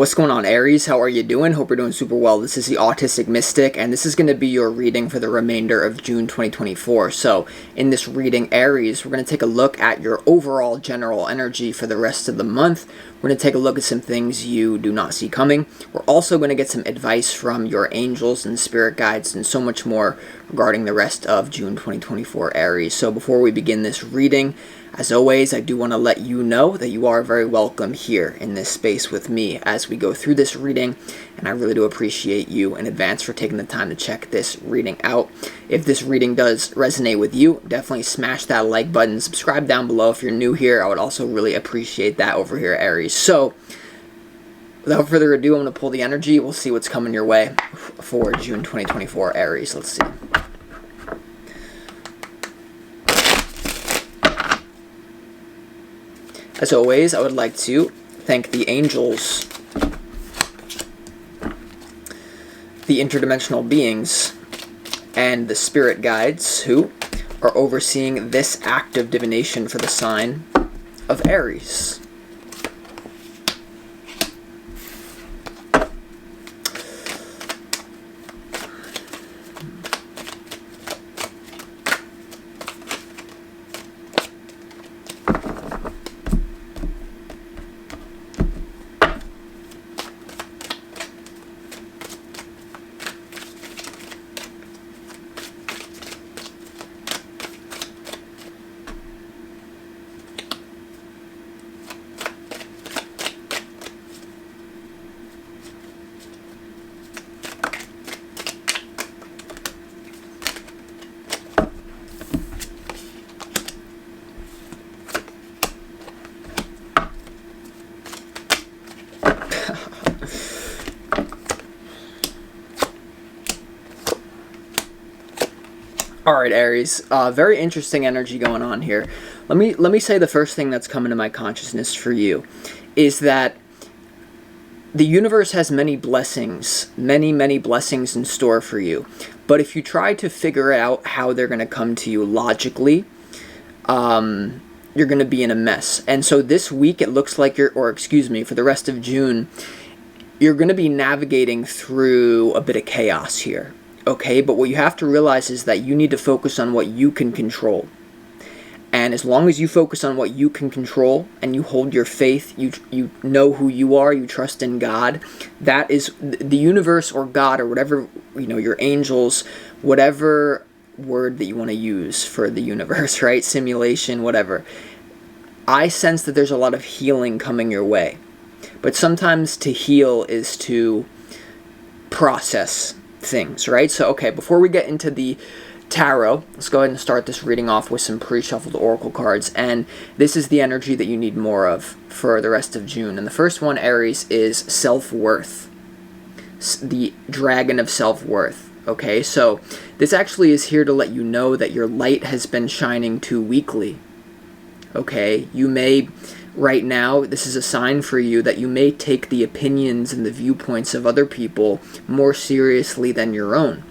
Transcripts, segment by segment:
What's going on, Aries? How are you doing? Hope you're doing super well. This is the Autistic Mystic, and this is going to be your reading for the remainder of June 2024. So, in this reading, Aries, we're going to take a look at your overall general energy for the rest of the month. We're going to take a look at some things you do not see coming. We're also going to get some advice from your angels and spirit guides and so much more regarding the rest of June 2024, Aries. So, before we begin this reading, as always, I do want to let you know that you are very welcome here in this space with me as we go through this reading, and I really do appreciate you in advance for taking the time to check this reading out. If this reading does resonate with you, definitely smash that like button, subscribe down below if you're new here. I would also really appreciate that over here, Aries. So, without further ado, I'm going to pull the energy. We'll see what's coming your way for June 2024, Aries. Let's see. As always, I would like to thank the angels, the interdimensional beings, and the spirit guides who are overseeing this act of divination for the sign of Aries. Alright, Aries, very interesting energy going on here. Let me say the first thing that's coming to my consciousness for you is that the universe has many blessings, many blessings in store for you. But if you try to figure out how they're going to come to you logically, you're going to be in a mess. And so this week it looks like for the rest of June, you're going to be navigating through a bit of chaos here. Okay, but what you have to realize is that you need to focus on what you can control. And as long as you focus on what you can control and you hold your faith, you know who you are, you trust in God, that is the universe or God or whatever, your angels, whatever word that you want to use for the universe, right? Simulation, whatever. I sense that there's a lot of healing coming your way. But sometimes to heal is to process things, right? So, okay, before we get into the tarot, let's go ahead and start this reading off with some pre-shuffled oracle cards, and this is the energy that you need more of for the rest of June. And the first one, Aries, is self-worth, the dragon of self-worth. Okay, so this actually is here to let you know that your light has been shining too weakly. Okay, you may right now, this is a sign for you that you may take the opinions and the viewpoints of other people more seriously than your own.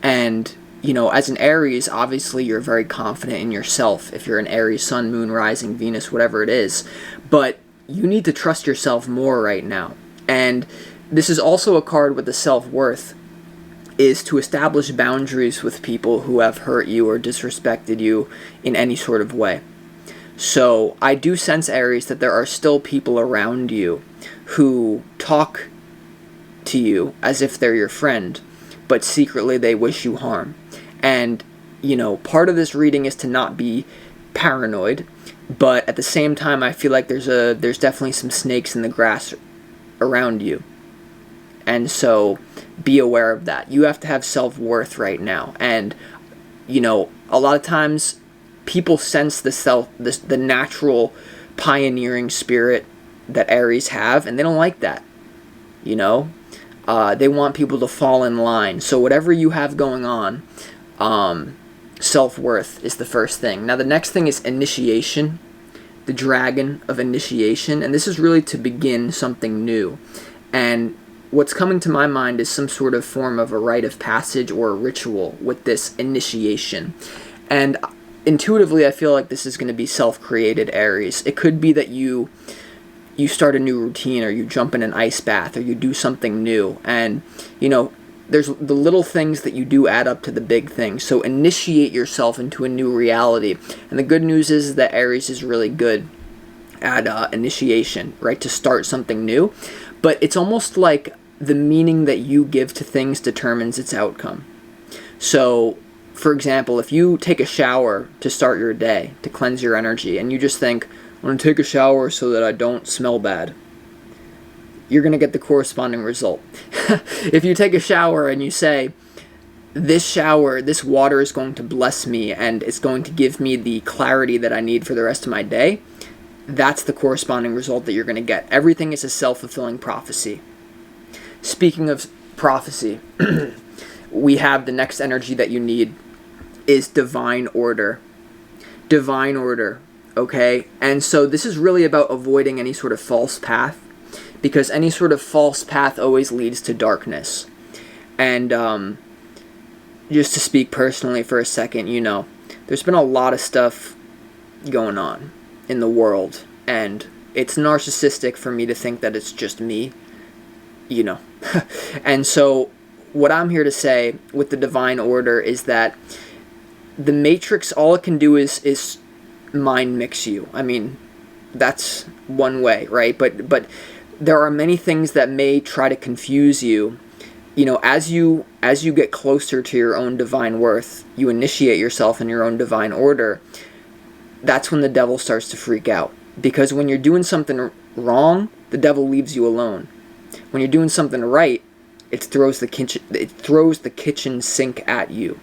And, as an Aries, obviously you're very confident in yourself. If you're an Aries, Sun, Moon, Rising, Venus, whatever it is. But you need to trust yourself more right now. And this is also a card with the self-worth, is to establish boundaries with people who have hurt you or disrespected you in any sort of way. So I do sense, Aries, that there are still people around you who talk to you as if they're your friend, but secretly they wish you harm. And, part of this reading is to not be paranoid, but at the same time I feel like there's definitely some snakes in the grass around you. And so be aware of that. You have to have self-worth right now. And, a lot of times people sense the natural pioneering spirit that Aries have, and they don't like that. They want people to fall in line. So whatever you have going on, self-worth is the first thing. Now the next thing is initiation, the dragon of initiation, and this is really to begin something new. And what's coming to my mind is some sort of form of a rite of passage or a ritual with this initiation. And intuitively, I feel like this is going to be self-created, Aries. It could be that you you start a new routine, or you jump in an ice bath, or you do something new. And, there's the little things that you do add up to the big things. So initiate yourself into a new reality. And the good news is that Aries is really good at initiation, right? To start something new. But it's almost like the meaning that you give to things determines its outcome. So, for example, if you take a shower to start your day, to cleanse your energy, and you just think, I'm going to take a shower so that I don't smell bad, you're going to get the corresponding result. If you take a shower and you say, this water is going to bless me and it's going to give me the clarity that I need for the rest of my day, that's the corresponding result that you're going to get. Everything is a self-fulfilling prophecy. Speaking of prophecy, we have the next energy that you need is divine order. Divine order, okay? And so this is really about avoiding any sort of false path, because any sort of false path always leads to darkness. And just to speak personally for a second, there's been a lot of stuff going on in the world, and it's narcissistic for me to think that it's just me, And so what I'm here to say with the divine order is that the matrix, all it can do is mind mix you. I mean, that's one way, right? But there are many things that may try to confuse you. As you get closer to your own divine worth, you initiate yourself in your own divine order. That's when the devil starts to freak out. Because when you're doing something wrong, the devil leaves you alone. When you're doing something right, it throws the kitchen sink at you.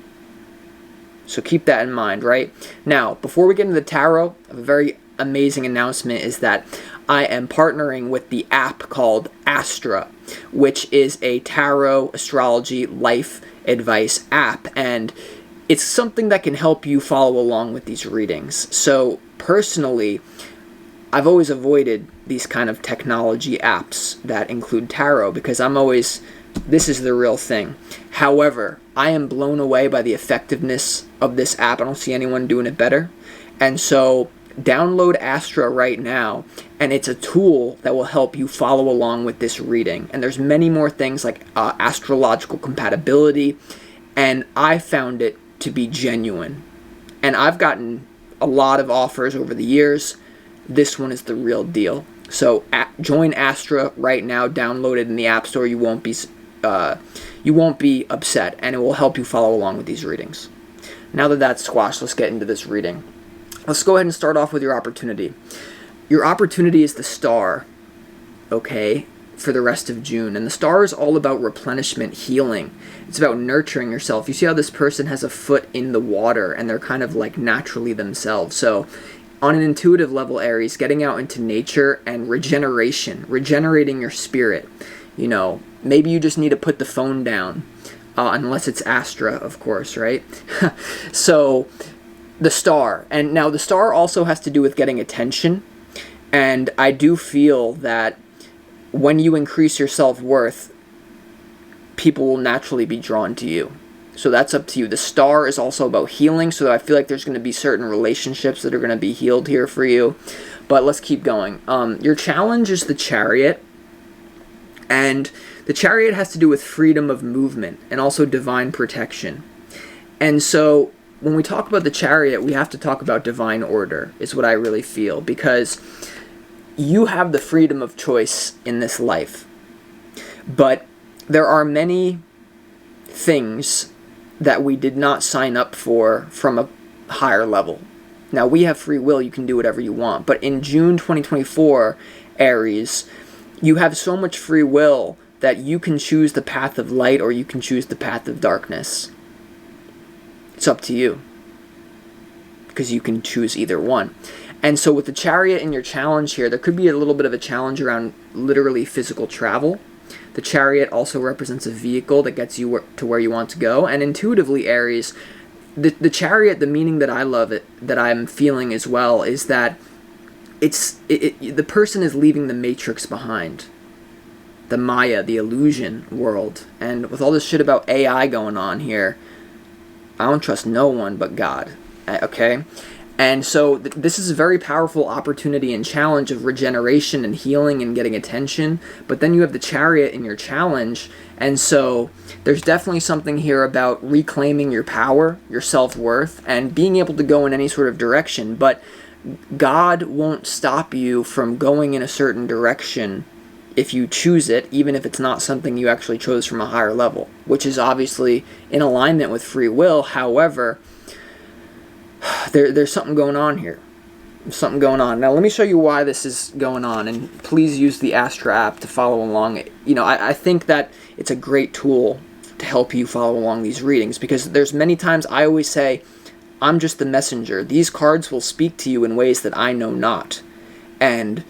So keep that in mind, right? Now, before we get into the tarot, a very amazing announcement is that I am partnering with the app called ASTRA, which is a tarot, astrology, life advice app. And it's something that can help you follow along with these readings. So personally, I've always avoided these kind of technology apps that include tarot, because this is the real thing. However, I am blown away by the effectiveness of this app. I don't see anyone doing it better. And so download Astra right now, and it's a tool that will help you follow along with this reading. And there's many more things like astrological compatibility, and I found it to be genuine. And I've gotten a lot of offers over the years. This one is the real deal. So join Astra right now. Download it in the App Store. You won't be upset, and it will help you follow along with these readings. Now that that's squashed, let's get into this reading. Let's go ahead and start off with your opportunity. Your opportunity is the star, okay, for the rest of June. And the star is all about replenishment, healing. It's about nurturing yourself. You see how this person has a foot in the water, and they're kind of like naturally themselves. So on an intuitive level, Aries, getting out into nature and regenerating your spirit. Maybe you just need to put the phone down, unless it's Astra, of course, right? So the star. And now the star also has to do with getting attention. And I do feel that when you increase your self-worth, people will naturally be drawn to you. So that's up to you. The star is also about healing, so I feel like there's going to be certain relationships that are going to be healed here for you. But let's keep going. Your challenge is the Chariot. And the Chariot has to do with freedom of movement and also divine protection. And so when we talk about the Chariot, we have to talk about divine order, is what I really feel, because you have the freedom of choice in this life. But there are many things that we did not sign up for from a higher level. Now, we have free will. You can do whatever you want. But in June 2024, Aries, you have so much free will that you can choose the path of light or you can choose the path of darkness. It's up to you, because you can choose either one. And so with the Chariot in your challenge here, there could be a little bit of a challenge around literally physical travel. The Chariot also represents a vehicle that gets you to where you want to go. And intuitively, Aries, the Chariot, the meaning that I love it, that I'm feeling as well, is that the person is leaving the matrix behind. The Maya, the illusion world. And with all this shit about AI going on here, I don't trust no one but God. Okay? And so this is a very powerful opportunity and challenge of regeneration and healing and getting attention. But then you have the Chariot in your challenge. And so there's definitely something here about reclaiming your power, your self-worth, and being able to go in any sort of direction. But God won't stop you from going in a certain direction if you choose it, even if it's not something you actually chose from a higher level, which is obviously in alignment with free will. However, there's something going on here. There's something going on. Now, let me show you why this is going on, and please use the ASTRA app to follow along. You know, I think that it's a great tool to help you follow along these readings, because there's many times I always say, I'm just the messenger. These cards will speak to you in ways that I know not. And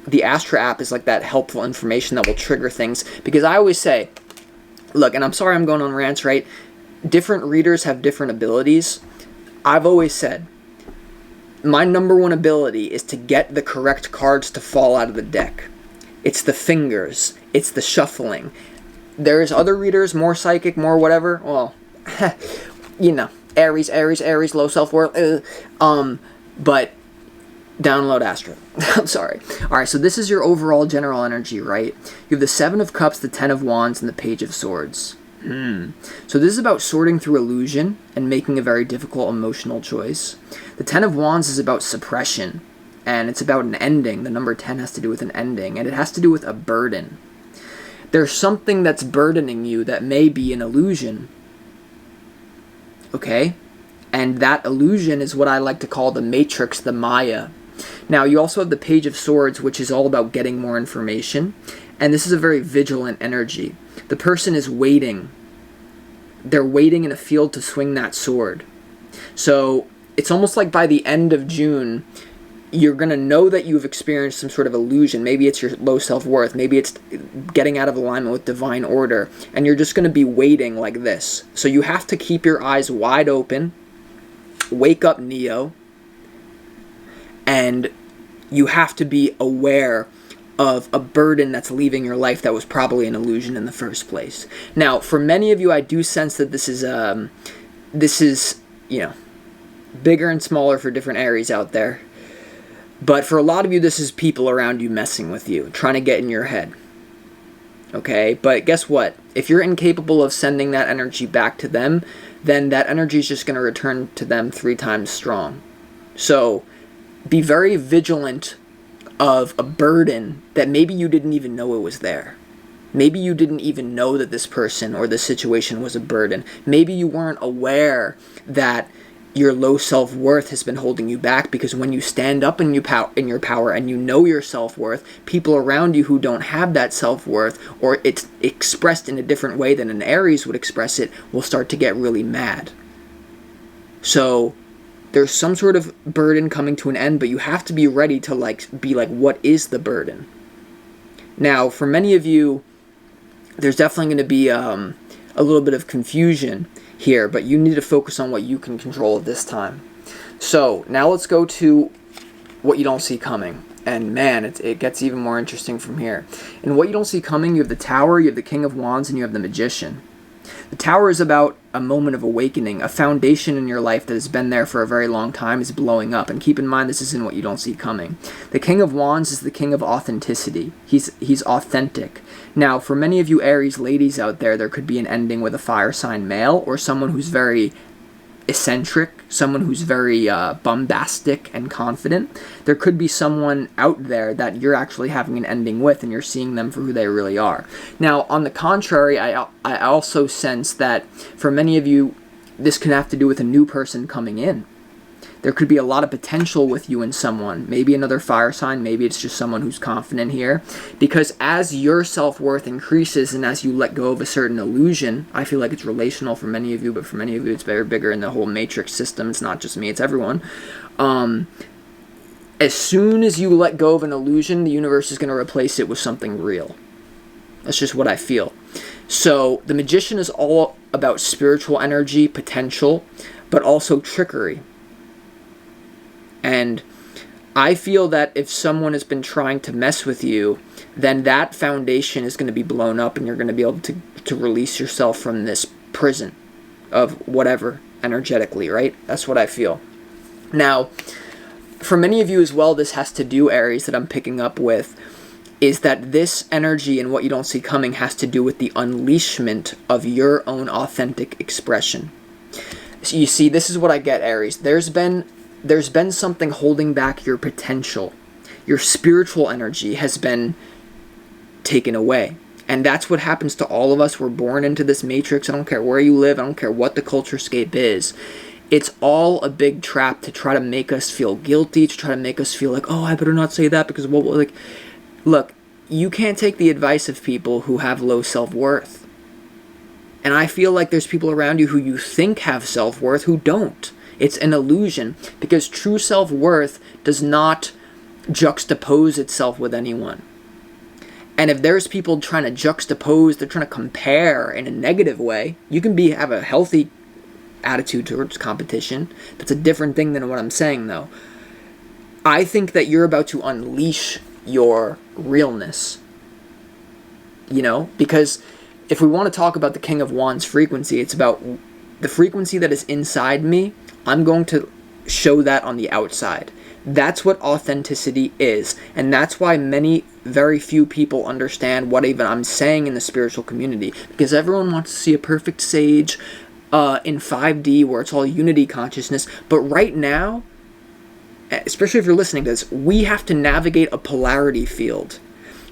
the ASTRA app is like that helpful information that will trigger things, because I always say, look, and I'm sorry I'm going on rants, right? Different readers have different abilities. I've always said, my number one ability is to get the correct cards to fall out of the deck. It's the fingers. It's the shuffling. There's other readers, more psychic, more whatever. Well, you know, Aries, low self-worth. But download Astra. I'm sorry. All right, so this is your overall general energy, right? You have the Seven of Cups, the Ten of Wands, and the Page of Swords. So this is about sorting through illusion and making a very difficult emotional choice. The Ten of Wands is about suppression, and it's about an ending. The number 10 has to do with an ending, and it has to do with a burden. There's something that's burdening you that may be an illusion, okay? And that illusion is what I like to call the matrix, the Maya. Now, you also have the Page of Swords, which is all about getting more information, and this is a very vigilant energy. The person is waiting. They're waiting in a field to swing that sword. So it's almost like by the end of June, you're going to know that you've experienced some sort of illusion. Maybe it's your low self-worth. Maybe it's getting out of alignment with divine order. And you're just going to be waiting like this. So you have to keep your eyes wide open. Wake up, Neo. And you have to be aware of a burden that's leaving your life that was probably an illusion in the first place. Now, for many of you, I do sense that this is, you know, bigger and smaller for different Aries out there. But for a lot of you, this is people around you messing with you, trying to get in your head. Okay? But guess what? If you're incapable of sending that energy back to them, then that energy is just going to return to them 3 times strong. So be very vigilant of a burden that maybe you didn't even know it was there. Maybe you didn't even know that this person or this situation was a burden. Maybe you weren't aware that your low self-worth has been holding you back, because when you stand up in your power and you know your self-worth, people around you who don't have that self-worth, or it's expressed in a different way than an Aries would express it, will start to get really mad. So there's some sort of burden coming to an end, but you have to be ready to be like, what is the burden? Now, for many of you, there's definitely going to be a little bit of confusion here, but you need to focus on what you can control at this time. So now let's go to what you don't see coming. And man, it gets even more interesting from here. In what you don't see coming, you have the Tower, you have the King of Wands, and you have the Magician. The Tower is about a moment of awakening. A foundation in your life that has been there for a very long time is blowing up. And keep in mind, this isn't what you don't see coming. The King of Wands is the king of authenticity. He's authentic. Now, for many of you Aries ladies out there, there could be an ending with a fire sign male, or someone who's very eccentric, someone who's very bombastic and confident. There could be someone out there that you're actually having an ending with, and you're seeing them for who they really are. Now, on the contrary, I also sense that for many of you, this could have to do with a new person coming in. There could be a lot of potential with you and someone. Maybe another fire sign. Maybe it's just someone who's confident here. Because as your self-worth increases and as you let go of a certain illusion, I feel like it's relational for many of you, but for many of you it's very bigger in the whole matrix system. It's not just me, it's everyone. As soon as you let go of an illusion, the universe is going to replace it with something real. That's just what I feel. So the Magician is all about spiritual energy, potential, but also trickery. And I feel that if someone has been trying to mess with you, then that foundation is going to be blown up, and you're going to be able to release yourself from this prison of whatever energetically, right? That's what I feel. Now, for many of you as well, this has to do, Aries, that I'm picking up with, is that this energy and what you don't see coming has to do with the unleashment of your own authentic expression. So you see, this is what I get, Aries. There's been something holding back your potential. Your spiritual energy has been taken away. And that's what happens to all of us. We're born into this matrix. I don't care where you live. I don't care what the culture scape is. It's all a big trap to try to make us feel guilty, to try to make us feel like, oh, I better not say that because, well, like, look, you can't take the advice of people who have low self-worth. And I feel like there's people around you who you think have self-worth who don't. It's an illusion, because true self-worth does not juxtapose itself with anyone. And if there's people trying to juxtapose, they're trying to compare in a negative way, you can have a healthy attitude towards competition. That's a different thing than what I'm saying, though. I think that you're about to unleash your realness. You know, because if we want to talk about the King of Wands frequency, it's about the frequency that is inside me. I'm going to show that on the outside. That's what authenticity is. And that's why very few people understand what even I'm saying in the spiritual community. Because everyone wants to see a perfect sage in 5D where it's all unity consciousness. But right now, especially if you're listening to this, we have to navigate a polarity field.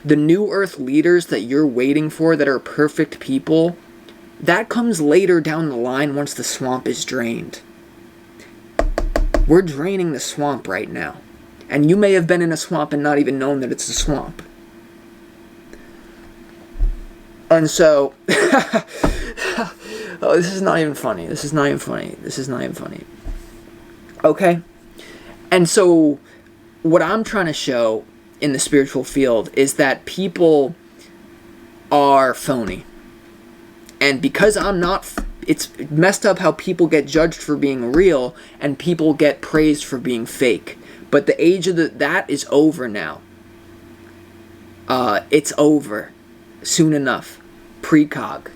The new earth leaders that you're waiting for that are perfect people, that comes later down the line once the swamp is drained. We're draining the swamp right now. And you may have been in a swamp and not even known that it's a swamp. And so, oh, this is not even funny. This is not even funny. Okay? And so, what I'm trying to show in the spiritual field is that people are phony. And because I'm not, it's messed up how people get judged for being real and people get praised for being fake. But the age of that is over now. It's over. Soon enough. Precog.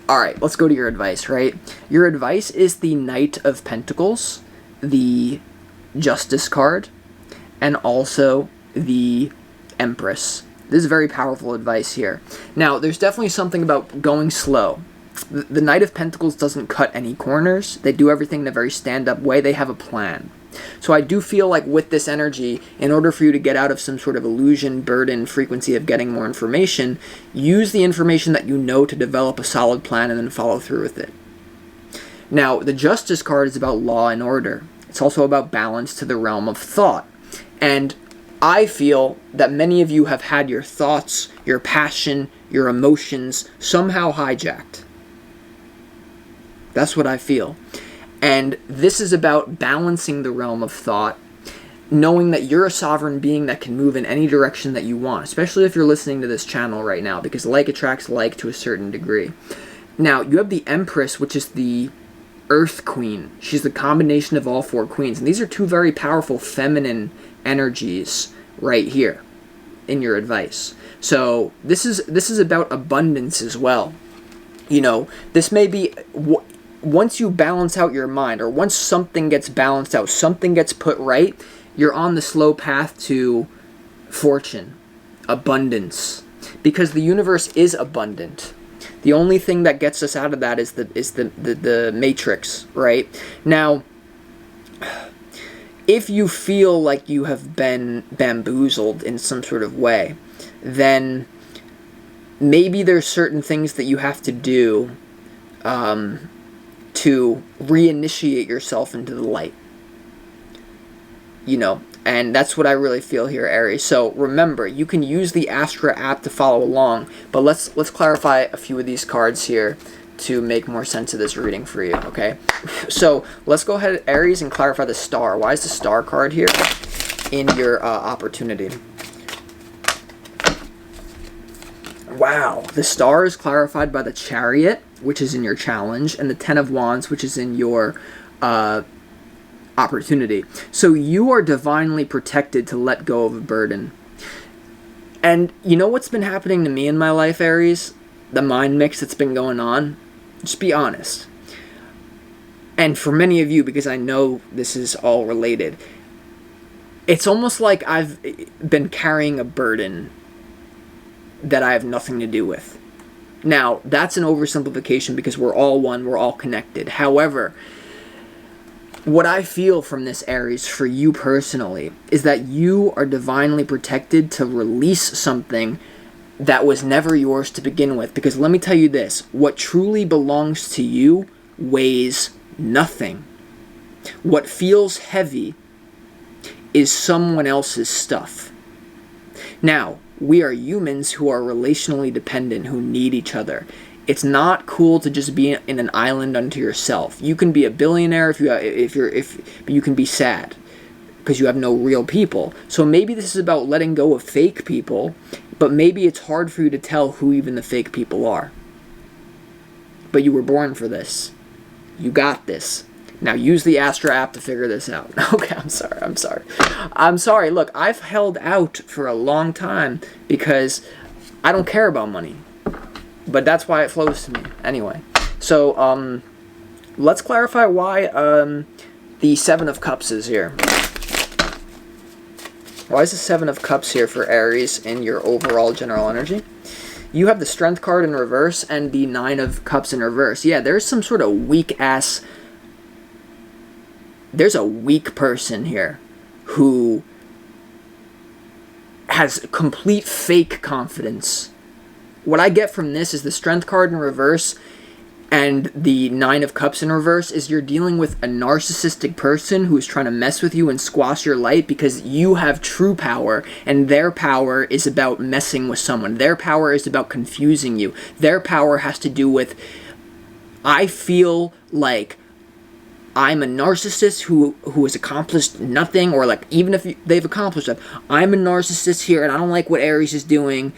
Alright, let's go to your advice, right? Your advice is the Knight of Pentacles, the Justice card, and also the Empress. This is very powerful advice here. Now, there's definitely something about going slow. The Knight of Pentacles doesn't cut any corners. They do everything in a very stand-up way. They have a plan. So I do feel like with this energy, in order for you to get out of some sort of illusion, burden, frequency of getting more information, use the information that you know to develop a solid plan and then follow through with it. Now, the Justice card is about law and order. It's also about balance to the realm of thought. And I feel that many of you have had your thoughts, your passion, your emotions somehow hijacked. That's what I feel. And this is about balancing the realm of thought, knowing that you're a sovereign being that can move in any direction that you want, especially if you're listening to this channel right now, because like attracts like to a certain degree. Now, you have the Empress, which is the Earth Queen. She's the combination of all four queens. And these are two very powerful feminine energies right here in your advice. So this is about abundance as well. You know, this may be once you balance out your mind, or once something gets balanced out, something gets put right, you're on the slow path to fortune, abundance, because the universe is abundant. The only thing that gets us out of that is the matrix, right? Now, if you feel like you have been bamboozled in some sort of way, then maybe there's certain things that you have to do to reinitiate yourself into the light. You know, and that's what I really feel here, Aries. So remember, you can use the ASTRA app to follow along, but let's clarify a few of these cards here to make more sense of this reading for you, okay? So let's go ahead, Aries, and clarify the Star. Why is the Star card here in your opportunity? Wow, the Star is clarified by the Chariot, which is in your challenge, and the Ten of Wands, which is in your opportunity. So you are divinely protected to let go of a burden. And you know what's been happening to me in my life, Aries? The mind mix that's been going on? Just be honest. And for many of you, because I know this is all related, it's almost like I've been carrying a burden that I have nothing to do with. Now, that's an oversimplification because we're all one, we're all connected. However, what I feel from this, Aries, for you personally, is that you are divinely protected to release something that was never yours to begin with. Because let me tell you this, what truly belongs to you weighs nothing. What feels heavy is someone else's stuff. Now, we are humans who are relationally dependent, who need each other. It's not cool to just be in an island unto yourself. You can be a billionaire but you can be sad because you have no real people. So maybe this is about letting go of fake people, but maybe it's hard for you to tell who even the fake people are. But you were born for this. You got this. Now use the ASTRA app to figure this out. Okay, I'm sorry. Look, I've held out for a long time because I don't care about money. But that's why it flows to me. Anyway, so let's clarify why the Seven of Cups is here. Why is the Seven of Cups here for Aries in your overall general energy? You have the Strength card in reverse and the Nine of Cups in reverse. Yeah, there's some sort of weak-ass... There's a weak person here who has complete fake confidence. What I get from this is the Strength card in reverse and the Nine of Cups in reverse is you're dealing with a narcissistic person who is trying to mess with you and squash your light because you have true power and their power is about messing with someone. Their power is about confusing you. Their power has to do with, I feel like I'm a narcissist who has accomplished nothing, or like even if they've accomplished it, I'm a narcissist here and I don't like what Aries is doing,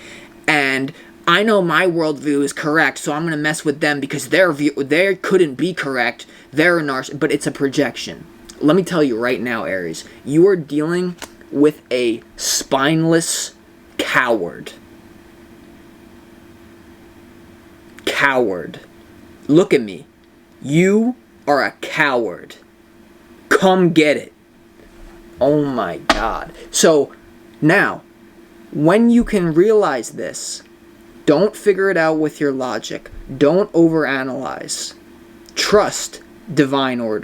and I know my worldview is correct, so I'm going to mess with them because their view, they couldn't be correct. They're a narcissist, but it's a projection. Let me tell you right now, Aries, you are dealing with a spineless coward. Coward. Look at me. You are a coward. Come get it. Oh my God. So now, when you can realize this, don't figure it out with your logic. Don't overanalyze. Trust divine order.